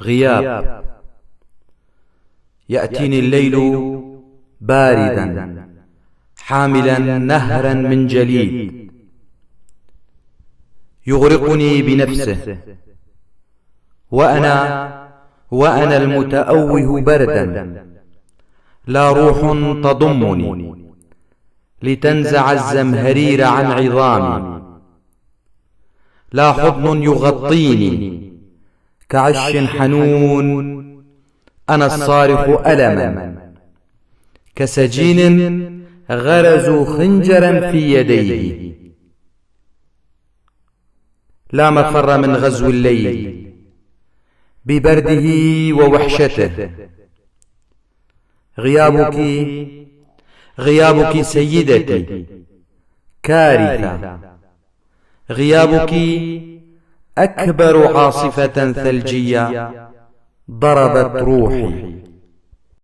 غياب. يأتيني الليل باردا حاملا نهرا من جليد، يغرقني بنفسه وأنا المتأوه بردا. لا روح تضمني لتنزع الزمهرير عن عظامي، لا حضن يغطيني كعش حنون. أنا الصارخ ألما كسجين غرزوا خنجرا في يديه. لا مفر من غزو الليل ببرده ووحشته. غيابك سيدتي كارثة. غيابك أكبر عاصفة ثلجية ضربت روحي.